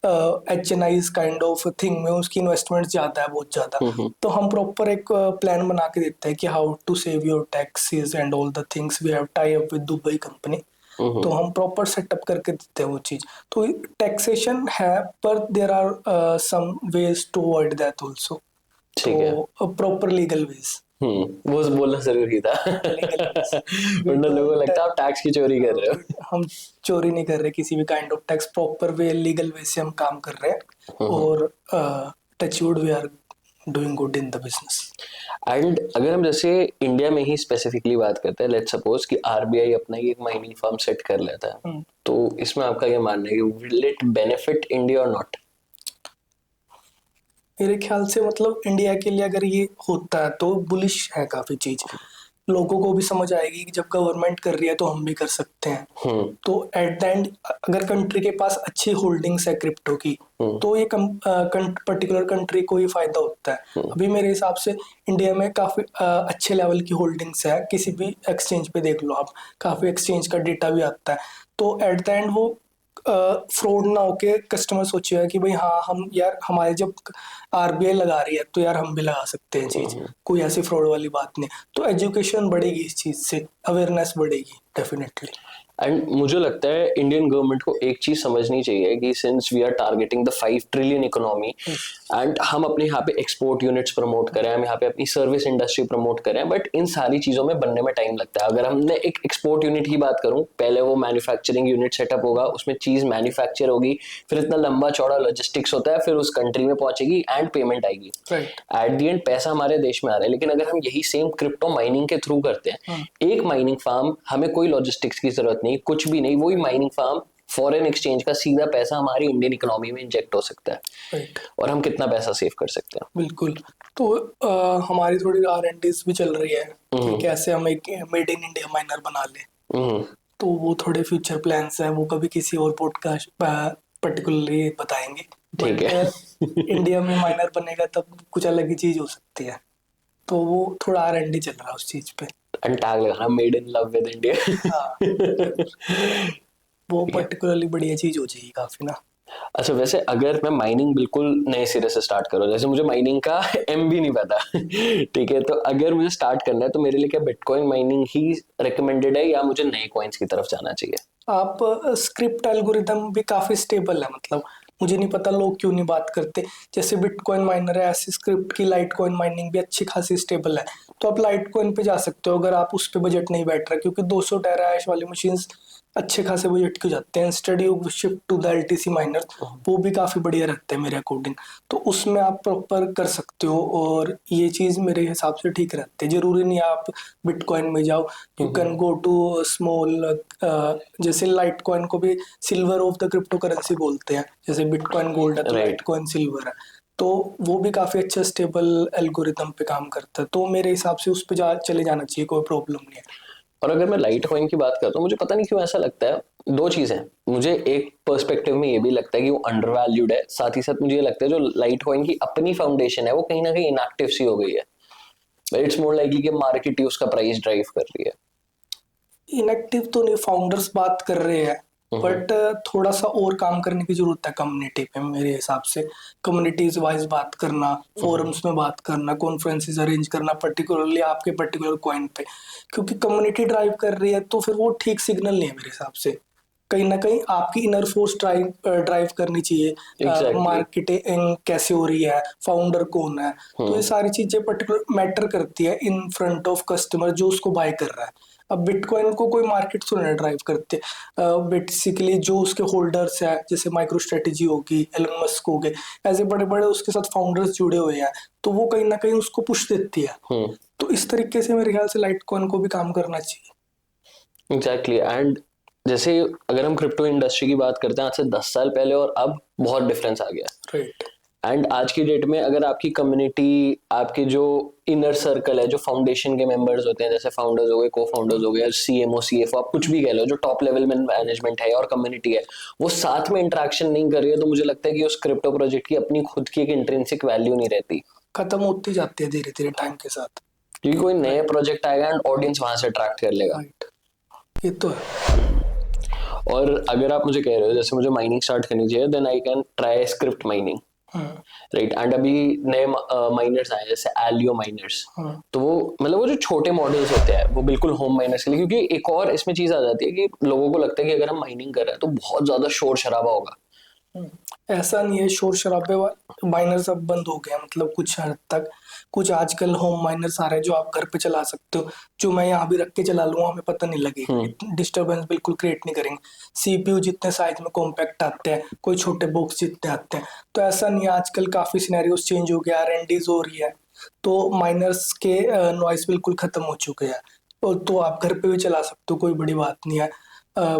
HNIs kind of thing में उसकी इन्वेस्टमेंट ज्यादा है, बहुत ज्यादा, तो हम प्रॉपर एक प्लान बना के देते हैं कि how to save your taxes and all the things, we have tie up with Dubai company, तो हम प्रॉपर सेटअप करके देते हैं वो चीज। तो टैक्सेशन है, पर there are some ways to avoid that also, तो प्रॉपर लीगल वेज। वो बोलना जरूरी था। वरना लोगों को लगता है आप टैक्स की चोरी कर रहे हो। हम चोरी नहीं कर रहे किसी भी kind of tax, proper way legal way से हम काम कर रहे हैं, और touchwood we are doing good in the business. And अगर हम जैसे इंडिया में ही स्पेसिफिकली बात करते हैं, लेट्स सपोज कि आरबीआई अपना ही एक माइनिंग फर्म सेट कर लेता है, तो इसमें आपका क्या मानना है कि विल इट बेनिफिट इंडिया और नॉट? मेरे ख्याल से मतलब इंडिया के लिए अगर ये होता है तो बुलिश है काफी चीज, लोगों को भी समझ आएगी कि जब गवर्नमेंट कर रही है तो हम भी कर सकते हैं। तो एट द एंड अगर कंट्री के पास अच्छी होल्डिंग्स है क्रिप्टो की, तो ये पर्टिकुलर कंट्री को ही फायदा होता है। अभी मेरे हिसाब से इंडिया में काफी अच्छे लेवल की होल्डिंग्स है, किसी भी एक्सचेंज पे देख लो आप, काफी एक्सचेंज का डेटा भी आता है, तो एट द एंड वो फ्रॉड ना होके कस्टमर सोचेगा कि भाई हाँ हम यार हमारे जब आरबीआई लगा रही है तो यार हम भी लगा सकते हैं चीज, कोई ऐसी फ्रॉड वाली बात नहीं। तो एजुकेशन बढ़ेगी इस चीज से, अवेयरनेस बढ़ेगी डेफिनेटली। एंड मुझे लगता है इंडियन गवर्नमेंट को एक चीज समझनी चाहिए कि since we are targeting the 5 trillion economy, and हम अपने यहाँ पे एक्सपोर्ट यूनिट्स प्रमोट करें, हम यहाँ पे अपनी सर्विस इंडस्ट्री प्रमोट करें, बट इन सारी चीजों में बनने में टाइम लगता है। अगर हमने एक एक्सपोर्ट यूनिट की बात करूं, पहले वो मैन्युफैक्चरिंग यूनिट सेटअप होगा, उसमें चीज मैन्युफैक्चर होगी, फिर इतना लंबा चौड़ा लॉजिस्टिक्स होता है, फिर उस कंट्री में पहुंचेगी एंड पेमेंट आएगी, एट द एंड पैसा हमारे देश में आ रहा है। लेकिन अगर हम यही सेम क्रिप्टो माइनिंग के थ्रू करते हैं, एक माइनिंग फार्म, हमें कोई लॉजिस्टिक्स की जरूरत नहीं, कुछ भी नहीं, वही माइनिंग फार्म फॉरेन एक्सचेंज का सीधा पैसा हमारी इंडियन इकोनॉमी में इंजेक्ट हो सकता है, और हम कितना पैसा सेव कर सकते हैं। बिल्कुल। तो हमारी थोड़ी R&Ds भी चल रही है कि कैसे हम एक मेड इन इंडिया माइनर बना ले, तो वो थोड़े फ्यूचर प्लान्स हैं, वो कभी किसी और पॉडकास्ट पर्टिकुलरली बताएंगे। ठीक है। इंडिया में माइनर बनेगा तब कुछ अलग ही चीज हो सकती है, तो वो थोड़ा R&D चल रहा है उस चीज पे। टैग लगाना, made in love with India. वो पर्टिकुलरली बढ़िया चीज हो जाएगी काफी ना। अच्छा, वैसे अगर मैं माइनिंग बिल्कुल नए सिरे से स्टार्ट करूँ, जैसे मुझे माइनिंग का एम भी नहीं पता, ठीक है, तो अगर मुझे स्टार्ट करना है तो मेरे लिए क्या बिटकॉइन माइनिंग ही रिकमेंडेड है, या मुझे नए कॉइन्स की तरफ जाना चाहिए? आप स्क्रिप्ट एल्गोरिदम भी काफी स्टेबल है, मतलब मुझे नहीं पता लोग क्यों नहीं बात करते, जैसे बिटकॉइन माइनर है ऐसी स्क्रिप्ट की लाइट कॉइन माइनिंग भी अच्छी खासी स्टेबल है, तो आप लाइट कॉइन पे जा सकते हो अगर आप उस पे बजट नहीं बैठ रहा, क्योंकि 200 टेराहैश वाली मशीन्स अच्छे खासे बजट के जाते हैं। Instead you shift to the LTC miner, वो भी काफी बढ़िया रहते हैं मेरे अकॉर्डिंग, तो उसमें आप प्रॉपर कर सकते हो, और ये चीज मेरे हिसाब से ठीक रहती है। जरूरी नहीं आप बिटकॉइन में जाओ, you can go to small, जैसे लाइट कॉइन को भी silver of the cryptocurrency बोलते हैं, जैसे बिटकॉइन गोल्ड है तो लाइट कॉइन सिल्वर है, तो वो भी काफी अच्छा स्टेबल एल्गोरिदम पे काम करता है, तो मेरे हिसाब से उस पे चले जाना चाहिए, कोई प्रॉब्लम नहीं है। और अगर मैं लाइट कॉइन की बात करता हूँ, मुझे पता नहीं क्यों ऐसा लगता है, दो चीजें। मुझे एक पर्सपेक्टिव में ये भी लगता है कि वो अंडरवैल्यूड है, साथ ही साथ मुझे ये लगता है जो लाइट कॉइन की अपनी फाउंडेशन है वो कहीं ना कहीं इनएक्टिव सी हो गई है। इट्स मोर लाइकली कि मार्केट ही उसका प्राइस ड्राइव कर रही है। इनएक्टिव तो नहीं, फाउंडर्स बात कर रहे हैं, बट थोड़ा सा और काम करने की जरूरत है कम्युनिटी पे मेरे हिसाब से। कम्युनिटीज वाइज बात करना, फोरम्स में बात करना, कॉन्फ्रेंसेस अरेंज करना पर्टिकुलरली आपके पर्टिकुलर कॉइन पे, क्योंकि कम्युनिटी ड्राइव कर रही है तो फिर वो ठीक सिग्नल नहीं है मेरे हिसाब से। कहीं ना कहीं आपकी इनर फोर्स ड्राइव ड्राइव करनी चाहिए। एग्जैक्टली। मार्केटिंग कैसे हो रही है, फाउंडर कौन है, तो ये सारी चीजें पर्टिकुलर मैटर करती है इन फ्रंट ऑफ कस्टमर जो उसको बाय कर रहा है। अब बिटकॉइन को कोई मार्केट थोड़ी ना ड्राइव करते, बेसिकली जो उसके होल्डर्स है, जैसे माइक्रो स्ट्रेटेजी होगी, एलन मस्क हो गए, ऐसे बड़े बड़े उसके साथ फाउंडर्स जुड़े हुए हैं, तो वो कहीं ना कहीं उसको पुश देती है। तो इस तरीके से मेरे ख्याल से लाइट कॉइन को भी काम करना चाहिए। एग्जैक्टली। एंड जैसे अगर हम क्रिप्टो इंडस्ट्री की बात करते हैं आज से 10 साल पहले और अब बहुत डिफरेंस आ गया। राइट। एंड आज की डेट में अगर आपकी कम्युनिटी, आपके जो इनर सर्कल है, जो फाउंडेशन के मेंबर्स होते हैं, जैसे फाउंडर्स हो गए, को फाउंडर्स हो गए, सीएमओ सीएफओ, आप कुछ भी कह लो, जो टॉप लेवल में मैनेजमेंट है और कम्युनिटी है, वो साथ में इंटरेक्शन नहीं कर रही है, तो मुझे लगता है कि उस क्रिप्टो प्रोजेक्ट की अपनी खुद की एक इंट्रिंसिक वैल्यू नहीं रहती। खत्म होती जाती है धीरे धीरे टाइम के साथ। क्योंकि कोई नया प्रोजेक्ट आएगा एंड ऑडियंस वहां से अट्रैक्ट कर लेगा। राइट, ये तो है। और अगर आप मुझे कह रहे हो जैसे मुझे माइनिंग स्टार्ट करनी चाहिए, then I can try script mining. Right. And अभी नए माइनर्स आए जैसे एलियो माइनर्स, तो वो मतलब वो जो छोटे मॉडल्स होते हैं वो बिल्कुल होम माइनर्स के लिए, क्योंकि एक और इसमें चीज आ जाती है कि लोगों को लगता है कि अगर हम माइनिंग कर रहे हैं तो बहुत ज्यादा शोर शराबा होगा। ऐसा नहीं है, शोर शराबे वाले माइनर्स अब बंद हो गया, मतलब कुछ हद तक। कुछ आजकल होम माइनर्स आ रहे हैं जो आप घर पे चला सकते हो, जो मैं यहाँ भी रख के चला लूंगा, हमें पता नहीं लगेगा, डिस्टरबेंस बिल्कुल क्रिएट नहीं करेंगे। सीपीयू जितने साइज में कॉम्पैक्ट आते हैं, कोई छोटे बॉक्स जितने आते हैं, तो ऐसा नहीं है। आजकल काफी सिनेरियोस चेंज हो गया, आरएनडीज हो रही है, तो माइनर्स के नॉइस बिल्कुल खत्म हो चुके हैं, और तो आप घर पे भी चला सकते हो, कोई बड़ी बात नहीं है।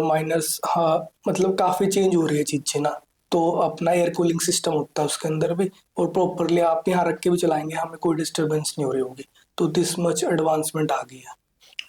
माइनर्स, हाँ, मतलब काफी चेंज हो रही है चीजें ना, तो अपना एयर कूलिंग सिस्टम होता है उसके अंदर भी, और प्रॉपरली आप यहाँ रख के भी चलाएंगे, हमें कोई डिस्टरबेंस नहीं हो रही होगी। तो दिस मच एडवांसमेंट आ गई है।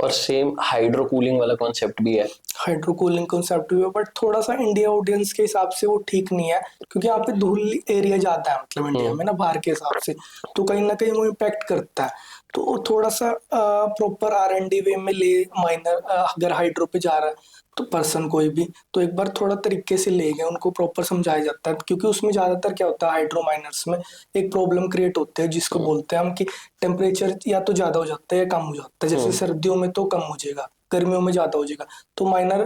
और सेम हाइड्रो कूलिंग वाला कॉन्सेप्ट भी है। हाइड्रो कूलिंग कंसेप्ट भी है, बट थोड़ा सा इंडिया ऑडियंस के हिसाब से वो ठीक नहीं है, क्योंकि यहाँ पे धूल एरिया ज्यादा है, मतलब इंडिया में ना, बाहर के हिसाब से, तो कहीं ना कहीं वो इम्पैक्ट करता है। तो थोड़ा सा proper R and D way में ले माइनर, अगर हाइड्रो पे जा रहा है तो पर्सन कोई भी, तो एक बार थोड़ा तरीके से ले गए, उनको प्रॉपर समझाया जाता है, क्योंकि उसमें ज्यादातर क्या होता है, हाइड्रो माइनर्स में एक प्रॉब्लम क्रिएट होती है जिसको बोलते हैं हम कि टेम्परेचर या तो ज्यादा हो जाता है या कम हो जाता है। जैसे सर्दियों में तो कम हो जाएगा, गर्मियों में ज्यादा हो जाएगा, तो माइनर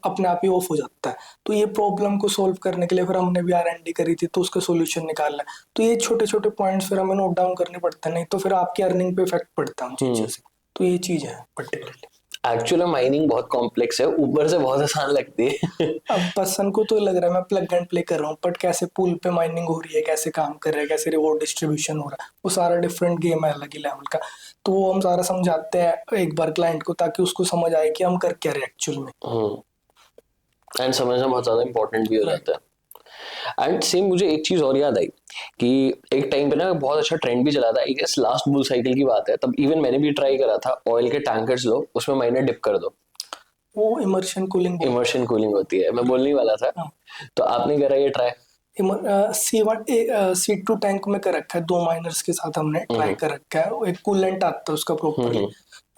अपने आप ही ऑफ हो जाता है। तो ये प्रॉब्लम को सॉल्व करने के लिए फिर हमने भी आर एंड डी करी थी, तो उसका सोल्यूशन निकालना है। तो ये छोटे छोटे पॉइंट्स फिर हमें नोट डाउन करने पड़ते हैं, नहीं तो फिर आपकी अर्निंग पे इफेक्ट पड़ता है उन चीजों से। तो ये चीज है पर्टिकुलरली। एक्चुअली माइनिंग बहुत कॉम्प्लेक्स है, ऊपर से बहुत आसान लगती है। अब पर्सन को तो लग रहा है मैं प्लग एंड प्ले कर रहा हूँ, बट कैसे पूल पे माइनिंग हो रही है, कैसे काम कर रहा है, कैसे रिवॉर्ड डिस्ट्रीब्यूशन हो रहा है, वो सारा डिफरेंट गेम है, अलग ही लेवल का। तो वो हम सारा समझाते हैं एक बार क्लाइंट को, ताकि उसको समझ आए कि हम कर क्या रहे एक्चुअल में। एंड समझना बहुत ज्यादा इंपॉर्टेंट भी हो राइट। जाता है। एंड सेम मुझे एक चीज और याद आई कि एक टाइम पे ना बहुत अच्छा ट्रेंड भी चला था, I guess last bull cycle की बात है, तब इवन मैंने भी ट्राई करा था, ऑयल के टैंकर्स लो, उसमें माइनर डिप कर दो। वो इमर्शन कूलिंग। इमर्शन कूलिंग होती है, मैं बोलने ही वाला था। हाँ, तो आपने करा ये ट्राई? C2 टैंक में कर रखा है, 2 माइनर्स के साथ हमने ट्राई कर रखा है। वो एक कूलेंट आता है उसका प्रॉपरली,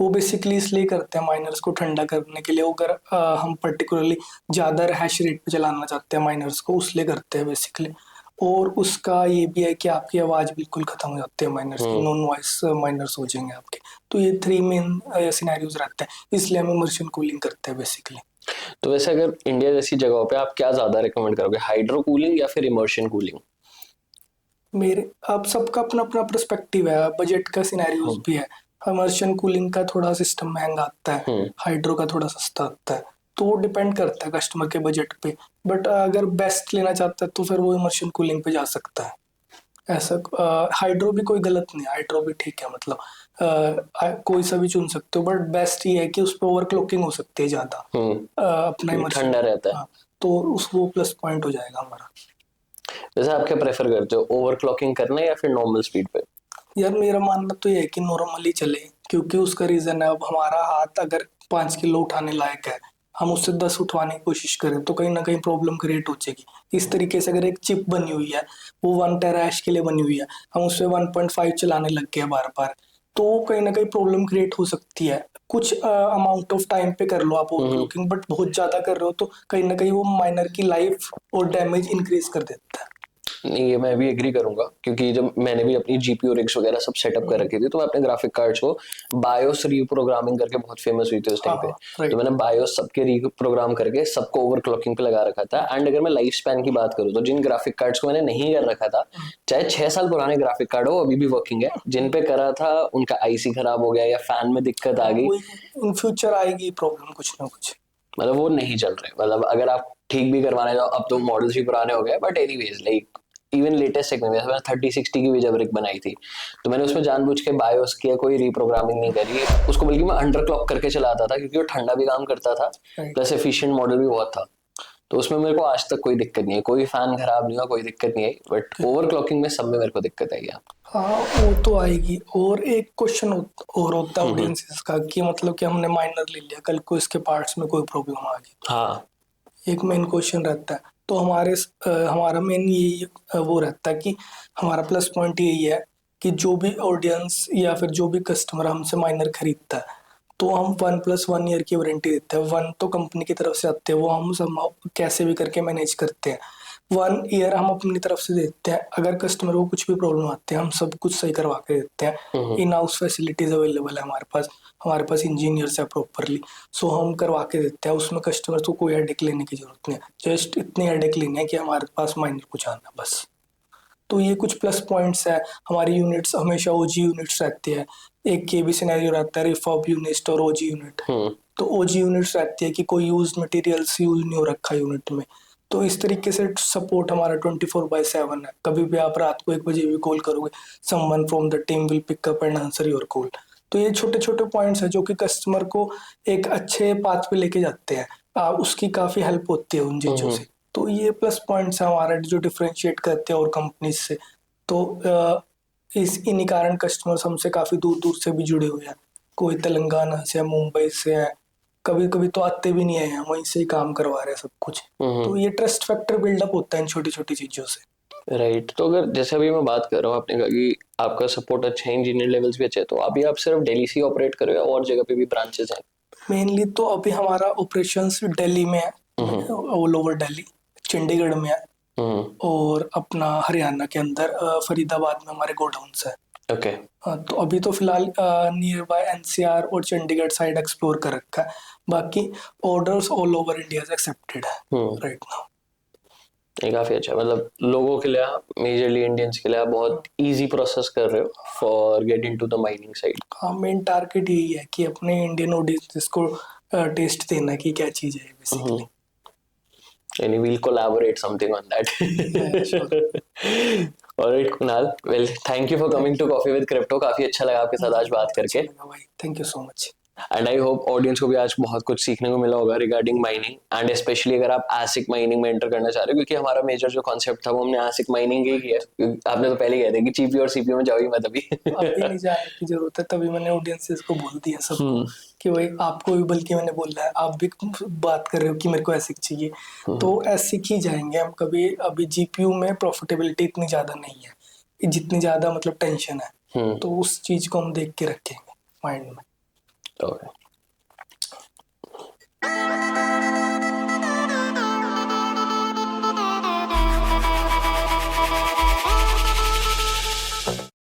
वो बेसिकली इसलिए करते हैं माइनर्स को ठंडा करने के लिए। अगर हम पर्टिकुलरली ज्यादा हैश रेट पे चलाना चाहते हैं माइनर्स को, उसलिए करते हैं बेसिकली। और उसका ये भी है कि आपकी आवाज बिल्कुल खत्म हो जाती है माइनर्स की, नॉन वॉइस माइनर्स हो जाएंगे आपके। तो ये 3 मेन सिनेरियोज रहते हैं, इसलिए हम इमर्शन कूलिंग करते हैं बेसिकली। तो वैसे अगर इंडिया जैसी जगहों पे आप क्या ज्यादा रिकमेंड करोगे, हाइड्रो कूलिंग या फिर इमर्शन कूलिंग? मेरे अब सबका अपना अपना पर्सपेक्टिव है, बजट का सिनेरियोज भी है। इमर्शन कूलिंग का थोड़ा सिस्टम महंगा आता है, हाइड्रो का थोड़ा सस्ता आता है, तो वो डिपेंड करता है कस्टमर के बजट पे। बट अगर बेस्ट लेना चाहता है तो फिर वो इमर्शन कूलिंग पे जा सकता है। ऐसा हाइड्रो भी कोई गलत नहीं, हाइड्रो भी ठीक है, मतलब कोई सा भी चुन सकते हो, बट बेस्ट ये है कि उस पर ओवरक्लॉकिंग हो सकती है ज्यादा, अपना इमर्शन। ठंडा रहता है। हाँ, तो उस वो प्लस पॉइंट हो जाएगा हमारा। वैसे आप क्या प्रेफर करते हो, ओवरक्लॉकिंग करना या फिर नॉर्मल स्पीड पे? यार मेरा मानना तो ये है कि नॉर्मली चले, क्योंकि उसका रीजन है, अब हमारा हाथ अगर 5 किलो उठाने लायक है, हम उससे 10 उठवाने की कोशिश करें तो कहीं ना कहीं प्रॉब्लम क्रिएट हो जाएगी। इस तरीके से अगर एक चिप बनी हुई है, वो 1 टेरा के लिए बनी हुई है, हम उससे 1.5 चलाने लग गए बार बार, तो कहीं ना कहीं प्रॉब्लम क्रिएट हो सकती है। कुछ अमाउंट ऑफ टाइम पे कर लो आप ओवरक्लॉकिंग, बट बहुत ज्यादा कर रहे हो तो कहीं ना कहीं वो माइनर की लाइफ और डैमेज इंक्रीज कर देता है। नहीं, ये मैं भी एग्री करूंगा, क्योंकि जब मैंने भी अपनी जीपीयू रिग्स वगैरह सब सेटअप कर रखी थी, तो मैं अपने ग्राफिक कार्ड्स को बायोस रीप्रोग्रामिंग करके, बहुत फेमस हुई थी उस हाँ टाइम पे, हाँ तो राइट। मैंने बायोस सबके रीप्रोग्राम करके सबको ओवरक्लॉकिंग पे लगा रखा था। एंड अगर मैं लाइफ स्पैन की बात करूँ, तो जिन ग्राफिक कार्ड्स को मैंने नहीं कर रखा था, चाहे 6 साल पुराने ग्राफिक कार्ड हो, अभी भी वर्किंग है। जिन पे करा था उनका आईसी खराब हो गया या फैन में दिक्कत आ हाँ गई, वो इन फ्यूचर आएगी प्रॉब्लम कुछ ना कुछ। मतलब वो नहीं चल रहे। मतलब अगर आप ठीक भी करवाने जाओ, अब तो मॉडल्स भी पुराने हो गए, but anyways like even latest tech में, जैसे मैंने 3060 की भी जब रिग बनाई थी, तो मैंने उसमें जानबूझ के बायोस किया, कोई रीप्रोग्रामिंग नहीं करी उसको, बल्कि मैं अंडर क्लॉक करके चलाता था, क्योंकि वो ठंडा भी काम करता था, राइट। प्लस एफिशिएंट मॉडल भी बहुत था। तो उसमें मेरे को आज तक कोई दिक्कत नहीं है, कोई फैन खराब नहीं हुआ, कोई दिक्कत नहीं आई, बट ओवर क्लॉकिंग में सब में मेरे को दिक्कत आई है। हाँ वो तो आएगी। और एक क्वेश्चन और होता है ऑडियंसेस का कि मतलब कि हमने माइनर ले लिया, कल को इसके पार्ट्स में कोई प्रॉब्लम आ गई, हाँ। एक मेन क्वेश्चन रहता है। तो हमारा मेन यही वो रहता है कि हमारा प्लस पॉइंट यही है कि जो भी ऑडियंस या फिर जो भी कस्टमर हमसे माइनर खरीदता है, तो हम 1+1 ईयर की वारंटी देते हैं। 1 तो कंपनी की तरफ से आते हैं, वो हम सब कैसे भी करके मैनेज करते हैं। 1 ईयर हम अपनी तरफ से देते हैं, अगर कस्टमर को कुछ भी प्रॉब्लम आती है हम सब कुछ सही करवा के देते हैं। इन हाउस फैसिलिटीज अवेलेबल है हमारे पास इंजीनियर्स है प्रॉपरली, सो हम करवा के देते हैं। उसमें कस्टमर को कोई हेडेक लेने की जरूरत नहीं है, जस्ट इतनी हेडेक लेनी है कि हमारे पास माइनर पहुंचाना बस। तो ये कुछ प्लस पॉइंट्स है। हमारी यूनिट्स हमेशा ओजी यूनिट्स रहती है। एक ये भी सिनेरियो रहता है रिफर्ब यूनिट और ओजी यूनिट। तो ओजी यूनिट्स रहती है कि कोई यूज मटेरियल्स यूज नहीं हो रखा यूनिट में, तो इस तरीके से सपोर्ट हमारा 24/7 है। कभी भी आप रात को 1 बजे भी कॉल करोगे, someone from the team will pick up and answer your call. तो ये छोटे छोटे पॉइंट्स है जो कि कस्टमर को एक अच्छे पाथ पे लेके जाते हैं। उसकी काफी हेल्प होती है उन चीजों से। तो ये प्लस पॉइंट्स है हमारा जो डिफरेंशिएट करते हैं और कंपनीज से। तो इस इन्हीं कारण कस्टमर्स हमसे काफी दूर दूर से भी जुड़े हुए हैं। कोई तेलंगाना से है, मुंबई से है, कभी कभी तो आते भी नहीं है, हम वहीं से ही काम करवा रहे हैं सब कुछ। तो ये ट्रस्ट फैक्टर बिल्डअप होता है इन छोटी छोटी चीजों से। राइट। तो अगर जैसे अभी मैं बात कर रहा हूँ, आपने कहा कि आपका सपोर्ट अच्छा है, इंजीनियर लेवल्स भी अच्छे हैं, तो अभी आप सिर्फ दिल्ली से ऑपरेट कर रहे हो या और जगह पे भी ब्रांचेस हैं? मेनली तो अभी हमारा ऑपरेशंस दिल्ली में है, ऑल ओवर दिल्ली, चंडीगढ़ में है, और अपना हरियाणा के अंदर फरीदाबाद में हमारे गोडाउन्स है। ओके। हाँ, तो अभी तो फिलहाल नियर बाय एनसीआर और चंडीगढ़ साइड एक्सप्लोर कर रखा है। बाकी orders all over India accepted है राइट नाउ। ये काफी अच्छा है। मतलब लोगों के लिए आप, मेजरली इंडियंस के लिए आप बहुत इजी प्रोसेस कर रहे हो for get into the mining side. हाँ मेन टारगेट यही है कि अपने इंडियन ऑडियंस को टेस्ट देना कि क्या चीज है basically. And we'll collaborate something on that. Yeah, sure. All right, Kunal. Well, thank you for coming to Coffee with Crypto. काफी अच्छा लगा आपके साथ आज बात अच्छा करके। लगा भाई, thank you so much. And I hope audience को भी आज बहुत कुछ सीखने को मिला होगा रिगार्डिंग माइनिंग, एंड स्पेशली अगर आप एसिक माइनिंग में एंटर करना चाह रहे हो, क्योंकि हमारा मेजर जो कॉन्सेप्ट था वो हमने एसिक माइनिंग ही किया। आपने तो पहले कह दिया कि जीपीयू और सीपीयू में जाओ ही मत अभी। अभी नहीं जाने की जरूरत है, तभी मैंने ऑडियंसेस को बोल दिया सबको कि भाई आपको भी, बल्कि मैंने बोला है आप भी बात कर रहे हो कि मेरे को एसिक चाहिए, तो एसिक ही जाएंगे हम कभी। अभी जीपीयू में प्रॉफिटेबिलिटी इतनी ज्यादा नहीं है, जितनी ज्यादा मतलब टेंशन है, तो उस चीज को हम देख के रखेंगे माइंड में। ओके।